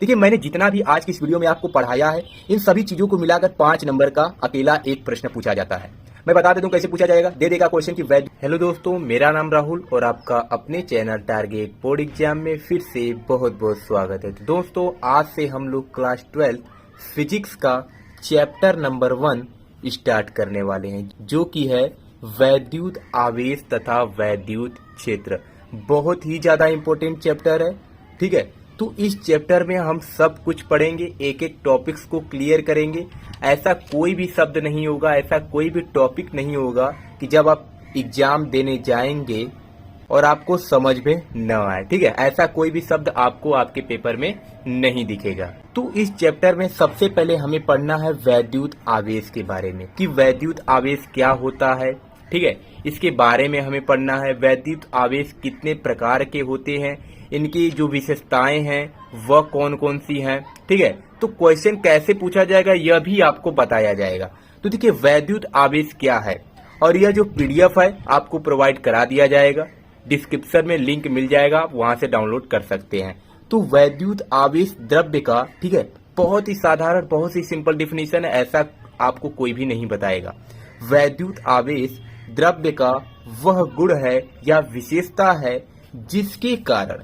देखिए, मैंने जितना भी आज की इस वीडियो में आपको पढ़ाया है, इन सभी चीजों को मिलाकर 5 नंबर का अकेला एक प्रश्न पूछा जाता है। मैं बता देता हूं कैसे पूछा जाएगा। दे देगा क्वेश्चन की वैल्यू। हेलो दोस्तों, मेरा नाम राहुल और आपका अपने चैनल टारगेट बोर्ड एग्जाम में फिर से बहुत बहुत स्वागत है। तो दोस्तों, आज से हम लोग क्लास 12 फिजिक्स का चैप्टर नंबर 1 स्टार्ट करने वाले हैं, जो कि है वैद्युत आवेश तथा वैद्युत क्षेत्र। बहुत ही ज्यादा इंपॉर्टेंट चैप्टर है, ठीक है। तो इस चैप्टर में हम सब कुछ पढ़ेंगे, एक एक टॉपिक्स को क्लियर करेंगे। ऐसा कोई भी शब्द नहीं होगा, ऐसा कोई भी टॉपिक नहीं होगा कि जब आप एग्जाम देने जाएंगे और आपको समझ में न आए, ठीक है। ऐसा कोई भी शब्द आपको आपके पेपर में नहीं दिखेगा। तो इस चैप्टर में सबसे पहले हमें पढ़ना है वैद्युत आवेश के बारे में, कि वैद्युत आवेश क्या होता है, ठीक है। इसके बारे में हमें पढ़ना है। वैद्युत आवेश कितने प्रकार के होते हैं, इनकी जो विशेषताएं हैं वह कौन कौन सी हैं, ठीक है। तो क्वेश्चन कैसे पूछा जाएगा यह भी आपको बताया जाएगा। तो देखिए, वैद्युत आवेश क्या है, और यह जो पीडीएफ है आपको प्रोवाइड करा दिया जाएगा। डिस्क्रिप्शन में लिंक मिल जाएगा, आप वहां से डाउनलोड कर सकते हैं। तो वैद्युत आवेश द्रव्य का, ठीक है, बहुत ही साधारण, बहुत ही सिंपल डिफिनीशन है, ऐसा आपको कोई भी नहीं बताएगा। वैद्युत आवेश द्रव्य का वह गुण है या विशेषता है जिसके कारण,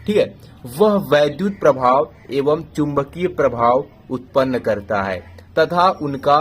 ठीक है, वह वैद्युत प्रभाव एवं चुंबकीय प्रभाव उत्पन्न करता है तथा उनका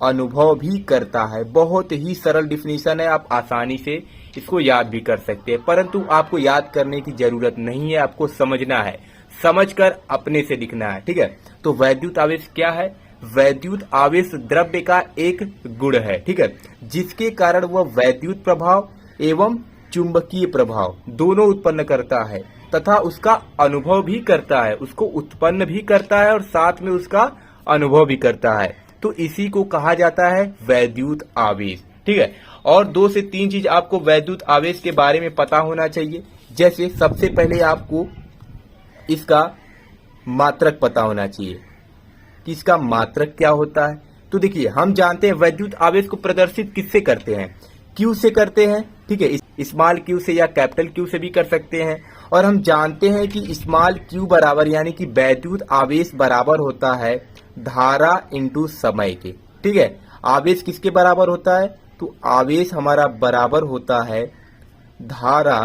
अनुभव भी करता है। बहुत ही सरल डिफिनीशन है, आप आसानी से इसको याद भी कर सकते हैं, परंतु आपको याद करने की जरूरत नहीं है, आपको समझना है, समझकर अपने से लिखना है, ठीक है। तो वैद्युत आवेश क्या है? वैद्युत आवेश द्रव्य का एक गुण है, ठीक है, जिसके कारण वह वैद्युत प्रभाव एवं चुंबकीय प्रभाव दोनों उत्पन्न करता है तथा उसका अनुभव भी करता है, उसको उत्पन्न भी करता है और साथ में उसका अनुभव भी करता है। तो इसी को कहा जाता है वैद्युत आवेश, ठीक है। और 2 से 3 चीज आपको वैद्युत आवेश के बारे में पता होना चाहिए। जैसे सबसे पहले आपको इसका मात्रक पता होना चाहिए कि इसका मात्रक क्या होता है। तो देखिए, हम जानते हैं वैद्युत आवेश को प्रदर्शित किससे करते हैं? क्यू से करते हैं, ठीक है। स्मॉल क्यू से या कैपिटल क्यू से भी कर सकते हैं। और हम जानते हैं कि स्मॉल क्यू बराबर, यानी कि वैद्युत आवेश बराबर होता है धारा इंटू समय के, ठीक है। आवेश किसके बराबर होता है? तो आवेश हमारा बराबर होता है धारा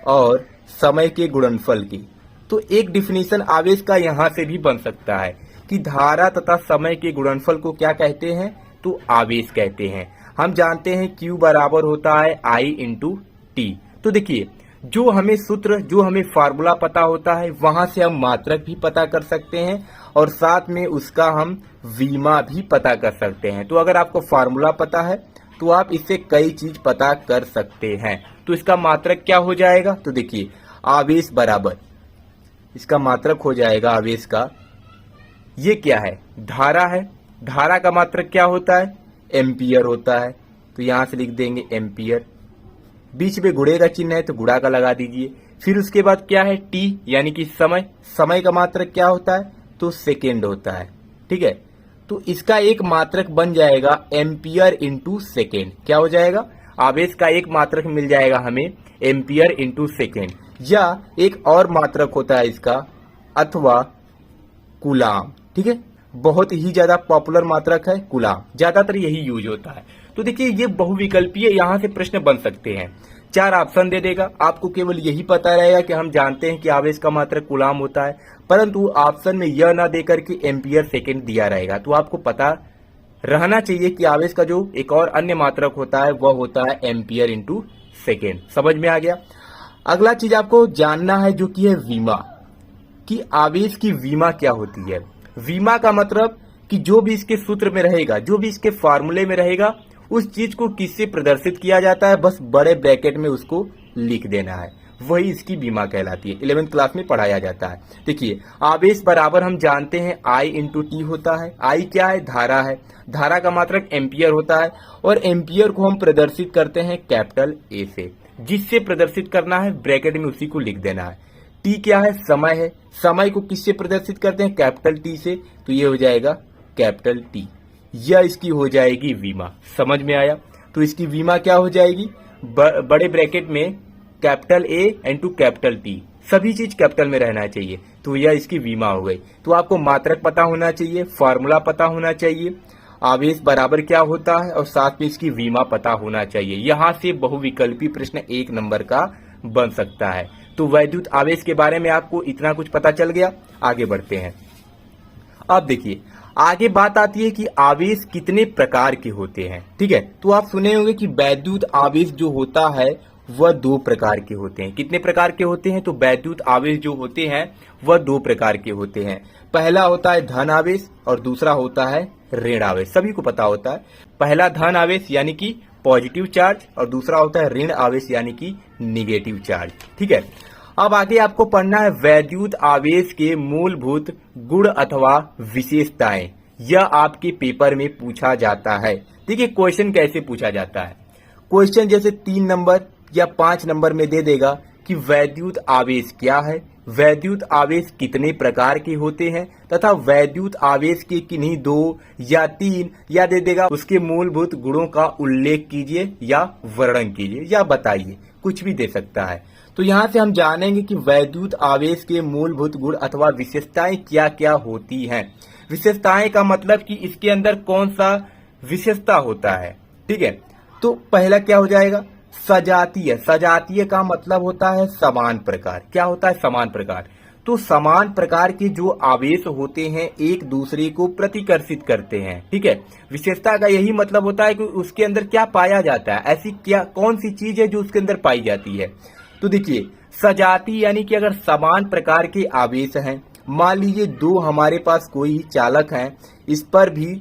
और समय के गुणनफल की। तो एक डिफिनीशन आवेश का यहां से भी बन सकता है कि धारा तथा समय के गुणनफल को क्या कहते हैं? तो आवेश कहते हैं। हम जानते हैं Q बराबर होता है I इंटू टी। तो देखिए, जो हमें सूत्र, जो हमें फार्मूला पता होता है, वहां से हम मात्रक भी पता कर सकते हैं और साथ में उसका हम वीमा भी पता कर सकते हैं। तो अगर आपको फार्मूला पता है तो आप इससे कई चीज पता कर सकते हैं। तो इसका मात्रक क्या हो जाएगा? तो देखिए, आवेश बराबर, इसका मात्रक हो जाएगा आवेश का, ये क्या है? धारा है। धारा का मात्रक क्या होता है? एम्पियर होता है। तो यहां से लिख देंगे एम्पियर। बीच में गुणे का चिन्ह है तो गुणा का लगा दीजिए। फिर उसके बाद क्या है? टी, यानी कि समय। समय का मात्रक क्या होता है? तो सेकेंड होता है, ठीक है। तो इसका एक मात्रक बन जाएगा एम्पियर इंटू सेकेंड। क्या हो जाएगा? आवेश का एक मात्रक मिल जाएगा हमें एम्पियर इंटू सेकेंड। या एक और मात्रक होता है इसका, अथवा कूलाम, ठीक है। बहुत ही ज्यादा पॉपुलर मात्रक है कूलाम, ज्यादातर यही यूज होता है। तो देखिए, ये बहुविकल्पीय यहाँ से प्रश्न बन सकते हैं। 4 ऑप्शन दे देगा, आपको केवल यही पता रहेगा कि हम जानते हैं कि आवेश का मात्रक कूलाम होता है, परंतु ऑप्शन में यह ना देकर के एम्पियर सेकेंड दिया रहेगा। तो आपको पता रहना चाहिए कि आवेश का जो एक और अन्य मात्रक होता है वह होता है एम्पियर इंटू सेकेंड। समझ में आ गया? अगला चीज आपको जानना है जो कि है वीमा, कि आवेश की वीमा क्या होती है। वीमा का मतलब कि जो भी इसके सूत्र में रहेगा, जो भी इसके फार्मूले में रहेगा, उस चीज को किससे प्रदर्शित किया जाता है, बस बड़े ब्रैकेट में उसको लिख देना है, वही इसकी बीमा कहलाती है। 11वीं क्लास में पढ़ाया जाता है। देखिए, आवेश बराबर हम जानते हैं I इंटू टी होता है। I क्या है? धारा है। धारा का मात्रक एम्पियर होता है और एम्पियर को हम प्रदर्शित करते हैं कैपिटल ए से। जिससे प्रदर्शित करना है ब्रैकेट में उसी को लिख देना है। टी क्या है? समय है। समय को किससे प्रदर्शित करते हैं? कैपिटल टी से। तो ये हो जाएगा कैपिटल टी। यह इसकी हो जाएगी वीमा। समझ में आया? तो इसकी वीमा क्या हो जाएगी? बड़े ब्रैकेट में capital A into capital T, सभी चीज कैपिटल में रहना चाहिए। तो यह इसकी विमा हो गई। तो आपको मात्रक पता होना चाहिए, फार्मूला पता होना चाहिए, आवेश बराबर क्या होता है और साथ में इसकी विमा पता होना चाहिए। यहां से बहुविकल्पी प्रश्न 1 नंबर का बन सकता है। तो वैद्युत आवेश के बारे में आपको इतना कुछ पता चल गया। आगे बढ़ते हैं। अब देखिए आगे बात आती है कि आवेश कितने प्रकार के होते हैं। ठीक है, तो आप सुने होंगे कि वैद्युत आवेश जो होता है वह 2 प्रकार के होते हैं। कितने प्रकार के होते हैं? तो वैद्युत आवेश जो होते हैं वह 2 प्रकार के होते हैं। पहला होता है धन आवेश और दूसरा होता है ऋण आवेश। सभी को पता होता है। पहला धन आवेश यानी कि पॉजिटिव चार्ज और दूसरा होता है ऋण आवेश यानी कि निगेटिव चार्ज। ठीक है, अब आगे आपको पढ़ना है वैद्युत आवेश के मूलभूत गुण अथवा विशेषताएं। यह आपके पेपर में पूछा जाता है। देखिए क्वेश्चन कैसे पूछा जाता है। क्वेश्चन जैसे 3 नंबर या 5 नंबर में दे देगा कि वैद्युत आवेश क्या है, वैद्युत आवेश कितने प्रकार के होते हैं तथा वैद्युत आवेश के किन्हीं 2 या 3 या दे देगा उसके मूलभूत गुणों का उल्लेख कीजिए या वर्णन कीजिए या बताइए, कुछ भी दे सकता है। तो यहां से हम जानेंगे कि वैद्युत आवेश के मूलभूत गुण अथवा विशेषताएं क्या क्या होती हैं। विशेषताएं का मतलब कि इसके अंदर कौन सा विशेषता होता है। ठीक है, तो पहला क्या हो जाएगा? सजातीय। सजातीय का मतलब होता है समान प्रकार। क्या होता है? समान प्रकार। तो समान प्रकार के जो आवेश होते हैं एक दूसरे को प्रतिकर्षित करते हैं। ठीक है, विशेषता का यही मतलब होता है कि उसके अंदर क्या पाया जाता है, ऐसी क्या कौन सी चीज है जो उसके अंदर पाई जाती है। तो देखिए सजातीय यानी कि अगर समान प्रकार के आवेश हैं, मान लीजिए 2 हमारे पास कोई चालक हैं, इस पर भी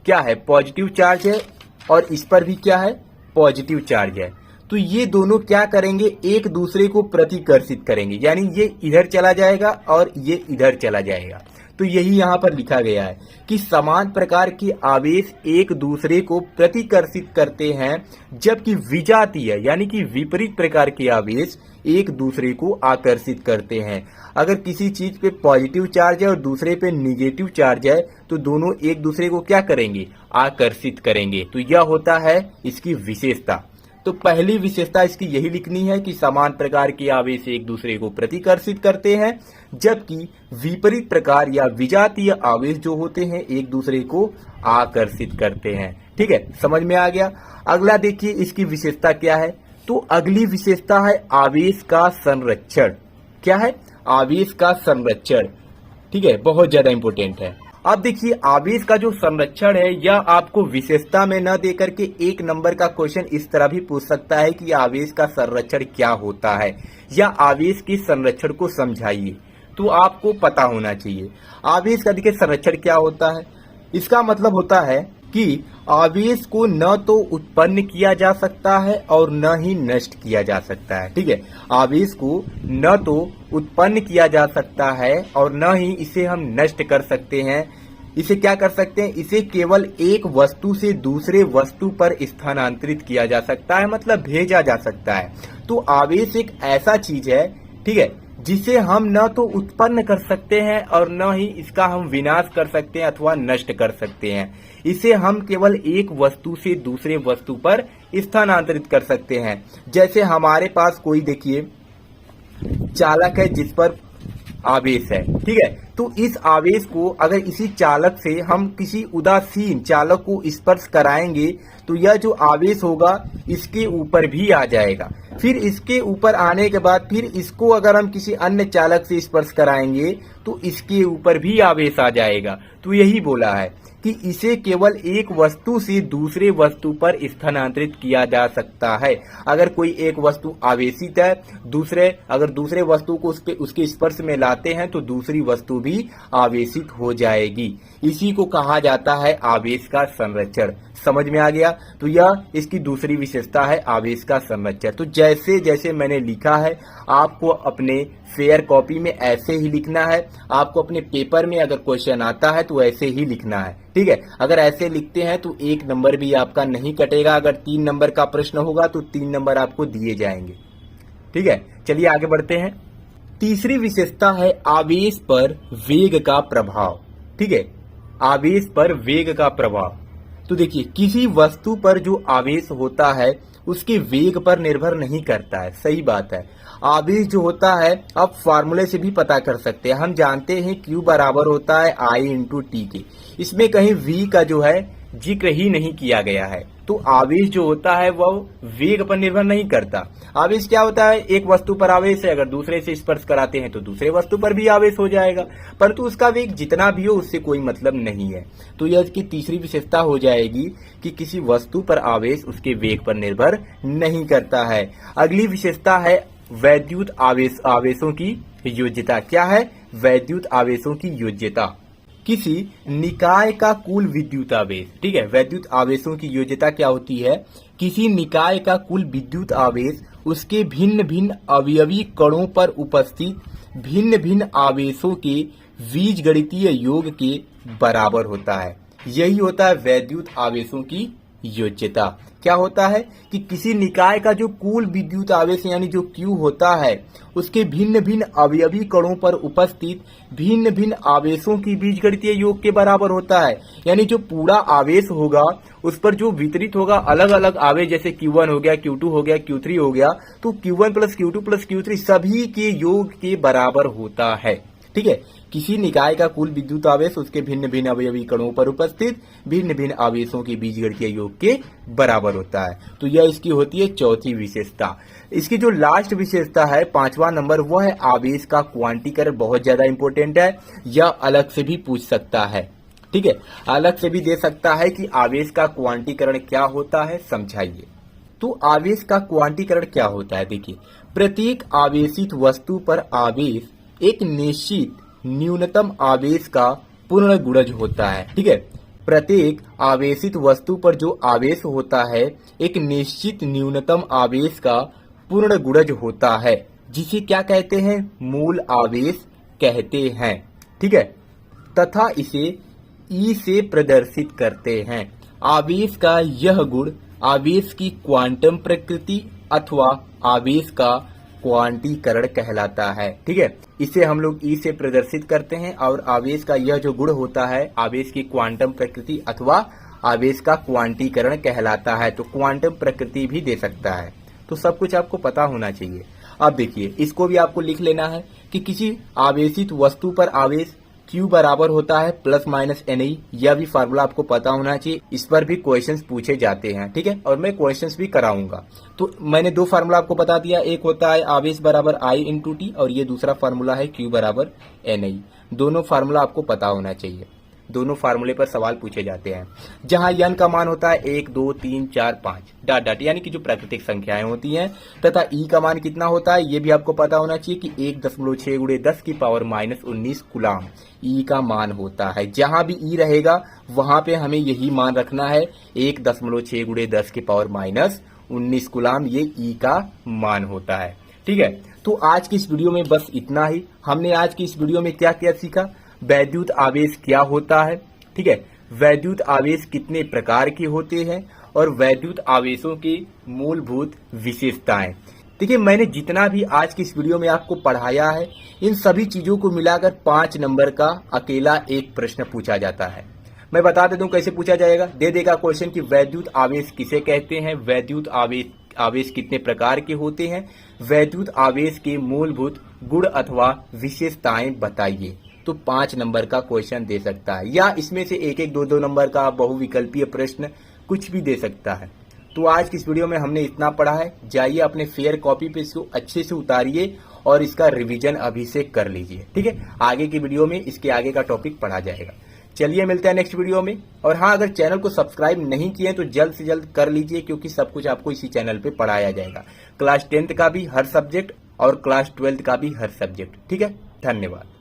क्या है? पॉजिटिव चार्ज है और इस पर भी क्या है? पॉजिटिव चार्ज है। तो ये दोनों क्या करेंगे? एक दूसरे को प्रतिकर्षित करेंगे, यानी ये इधर चला जाएगा और ये इधर चला जाएगा। तो यही यहाँ पर लिखा गया है कि समान प्रकार के आवेश एक दूसरे को प्रतिकर्षित करते हैं, जबकि विजातीय यानी कि विपरीत प्रकार के आवेश एक दूसरे को आकर्षित करते हैं। अगर किसी चीज पे पॉजिटिव चार्ज है और दूसरे पे निगेटिव चार्ज है तो दोनों एक दूसरे को क्या करेंगे? आकर्षित करेंगे। तो यह होता है इसकी विशेषता। तो पहली विशेषता इसकी यही लिखनी है कि समान प्रकार के आवेश एक दूसरे को प्रतिकर्षित करते हैं, जबकि विपरीत प्रकार या विजातीय आवेश जो होते हैं एक दूसरे को आकर्षित करते हैं। ठीक है, समझ में आ गया। अगला देखिए इसकी विशेषता क्या है। तो अगली विशेषता है आवेश का संरक्षण। क्या है? आवेश का संरक्षण। ठीक है, बहुत ज्यादा इंपॉर्टेंट है। अब देखिए आवेश का जो संरक्षण है यह आपको विशेषता में न देकर के 1 नंबर का क्वेश्चन इस तरह भी पूछ सकता है कि आवेश का संरक्षण क्या होता है या आवेश के संरक्षण को समझाइए। तो आपको पता होना चाहिए आवेश का देखिए संरक्षण क्या होता है। इसका मतलब होता है कि आवेश को न तो उत्पन्न किया जा सकता है और न ही नष्ट किया जा सकता है। ठीक है, आवेश को न तो उत्पन्न किया जा सकता है और न ही इसे हम नष्ट कर सकते हैं। इसे क्या कर सकते हैं? इसे केवल एक वस्तु से दूसरे वस्तु पर स्थानांतरित किया जा सकता है, मतलब भेजा जा सकता है। तो आवेश एक ऐसा चीज है, ठीक है, जिसे हम न तो उत्पन्न कर सकते हैं और न ही इसका हम विनाश कर सकते हैं अथवा नष्ट कर सकते हैं। इसे हम केवल एक वस्तु से दूसरे वस्तु पर स्थानांतरित कर सकते हैं। जैसे हमारे पास कोई देखिए चालक है जिस पर आवेश है। ठीक है, तो इस आवेश को अगर इसी चालक से हम किसी उदासीन चालक को स्पर्श कराएंगे तो यह जो आवेश होगा इसके ऊपर भी आ जाएगा। फिर इसके ऊपर आने के बाद फिर इसको अगर हम किसी अन्य चालक से स्पर्श कराएंगे तो इसके ऊपर भी आवेश आ जाएगा। तो यही बोला है कि इसे केवल एक वस्तु से दूसरे वस्तु पर स्थानांतरित किया जा सकता है। अगर कोई एक वस्तु आवेशित है, अगर दूसरे वस्तु को उसके स्पर्श में लाते हैं तो दूसरी वस्तु भी आवेशित हो जाएगी। इसी को कहा जाता है आवेश का संरक्षण। समझ में आ गया? तो यह इसकी दूसरी विशेषता है आवेश का संरक्षण। तो जैसे जैसे मैंने लिखा है आपको अपने फेयर कॉपी में ऐसे ही लिखना है। आपको अपने पेपर में अगर क्वेश्चन आता है तो ऐसे ही लिखना है। ठीक है, अगर ऐसे लिखते हैं तो 1 नंबर भी आपका नहीं कटेगा। अगर 3 नंबर का प्रश्न होगा तो 3 नंबर आपको दिए जाएंगे। ठीक है, चलिए आगे बढ़ते हैं। तीसरी विशेषता है आवेश पर वेग का प्रभाव। ठीक है, आवेश पर वेग का प्रभाव। तो देखिए किसी वस्तु पर जो आवेश होता है उसके वेग पर निर्भर नहीं करता है। सही बात है। आवेश जो होता है अब फार्मूले से भी पता कर सकते हैं। हम जानते हैं Q बराबर होता है I इंटू टी के। इसमें कहीं V का जो है जिक्र ही नहीं किया गया है। तो आवेश जो होता है वह वेग पर निर्भर नहीं करता। आवेश क्या होता है, एक वस्तु पर आवेश है, अगर दूसरे से स्पर्श कराते हैं तो दूसरे वस्तु पर भी आवेश हो जाएगा, परंतु उसका वेग जितना भी हो उससे कोई मतलब नहीं है। तो यह इसकी तीसरी विशेषता हो जाएगी कि किसी वस्तु पर आवेश उसके वेग पर निर्भर नहीं करता है। अगली विशेषता है वैद्युत आवेशों की योज्यता। क्या है? वैद्युत आवेशों की योज्यता। किसी निकाय का कुल विद्युत आवेश, ठीक है, वैद्युत आवेशों की योज्यता क्या होती है? किसी निकाय का कुल विद्युत आवेश उसके भिन्न भिन्न अवयवी कणों पर उपस्थित भिन्न भिन्न आवेशों के बीजगणितीय योग के बराबर होता है। यही होता है वैद्युत आवेशों की योज्यता। क्या होता है कि किसी निकाय का जो कुल विद्युत आवेश यानी जो Q होता है उसके भिन्न भिन्न अवयवी कणों पर उपस्थित भिन्न भिन्न आवेशों की बीजगणितीय योग के बराबर होता है। यानी जो पूरा आवेश होगा उस पर जो वितरित होगा अलग अलग आवेश, जैसे Q1 हो गया, Q2 हो गया, Q3 हो गया, तो Q1 plus Q2 plus Q3 सभी के योग के बराबर होता है। ठीक है, किसी निकाय का कुल विद्युत आवेश उसके भिन्न भिन्न अवयवी कणों पर उपस्थित भिन्न भिन्न आवेशों के बीजगणितीय योग के बराबर होता है। तो यह इसकी होती है चौथी विशेषता। इसकी जो लास्ट विशेषता है, पांचवा नंबर, वो है आवेश का क्वांटीकरण। बहुत ज्यादा इंपॉर्टेंट है, यह अलग से भी पूछ सकता है। ठीक है, अलग से भी दे सकता है कि आवेश का क्वांटीकरण क्या होता है, समझाइए। तो आवेश का क्वांटीकरण क्या होता है? देखिए, प्रत्येक आवेशित वस्तु पर आवेश एक निश्चित न्यूनतम आवेश का पूर्ण गुणज होता है। ठीक है, प्रत्येक आवेशित वस्तु पर जो आवेश होता है एक निश्चित न्यूनतम आवेश का पूर्ण गुणज होता है, जिसे क्या कहते हैं? मूल आवेश कहते हैं। ठीक है, तथा इसे ई से प्रदर्शित करते हैं। आवेश का यह गुण आवेश की क्वांटम प्रकृति अथवा आवेश का क्वांटीकरण कहलाता है। ठीक है, इसे हम लोग ई से प्रदर्शित करते हैं और आवेश का यह जो गुण होता है आवेश की क्वांटम प्रकृति अथवा आवेश का क्वांटीकरण कहलाता है। तो क्वांटम प्रकृति भी दे सकता है। तो सब कुछ आपको पता होना चाहिए। अब देखिए, इसको भी आपको लिख लेना है कि किसी आवेशित वस्तु पर आवेश Q बराबर होता है प्लस माइनस NI। यह भी फार्मूला आपको पता होना चाहिए। इस पर भी क्वेश्चंस पूछे जाते हैं। ठीक है, और मैं क्वेश्चंस भी कराऊंगा। तो मैंने दो फार्मूला आपको बता दिया, एक होता है आवेश बराबर I इंटू टी और ये दूसरा फार्मूला है Q बराबर NI। दोनों फार्मूला आपको पता होना चाहिए। दोनों फार्मूले पर सवाल पूछे जाते हैं। जहां n का मान होता है 1, 2, 3, 4, 5 डॉट डॉट, यानी कि जो प्राकृतिक संख्याएं होती हैं, तथा E का मान कितना होता है ये भी आपको पता होना चाहिए कि 1.6 गुणे 10 की पावर माइनस 19 कूलाम E का मान होता है। जहां भी E रहेगा वहां पे हमें यही मान रखना है, 1.6 गुणे 10 की पावर माइनस 19 कूलाम, ये E का मान होता है। ठीक है, तो आज की इस वीडियो में बस इतना ही। हमने आज की इस वीडियो में क्या क्या सीखा? वैद्युत आवेश क्या होता है, ठीक है, वैद्युत आवेश कितने प्रकार के होते हैं और वैद्युत आवेशों की मूलभूत विशेषताएं। देखिए, मैंने जितना भी आज की इस वीडियो में आपको पढ़ाया है इन सभी चीजों को मिलाकर 5 नंबर का अकेला एक प्रश्न पूछा जाता है। मैं बता देता हूं कैसे पूछा जाएगा। दे देगा क्वेश्चन कि वैद्युत आवेश किसे कहते हैं, वैद्युत आवेश कितने प्रकार के होते हैं, वैद्युत आवेश के मूलभूत गुण अथवा विशेषताएं बताइए। तो 5 नंबर का क्वेश्चन दे सकता है, या इसमें से एक एक 2-2 नंबर का बहुविकल्पीय प्रश्न कुछ भी दे सकता है। तो आज की इस वीडियो में हमने इतना पढ़ा है। जाइए अपने फेयर कॉपी पे इसको अच्छे से उतारिए और इसका रिवीजन अभी से कर लीजिए। ठीक है, आगे की वीडियो में इसके आगे का टॉपिक पढ़ा जाएगा। चलिए मिलते हैं नेक्स्ट वीडियो में। और हाँ, अगर चैनल को सब्सक्राइब नहीं किए तो जल्द से जल्द कर लीजिए, क्योंकि सब कुछ आपको इसी चैनल पे पढ़ाया जाएगा। क्लास 10th का भी हर सब्जेक्ट और क्लास 12th का भी हर सब्जेक्ट। ठीक है, धन्यवाद।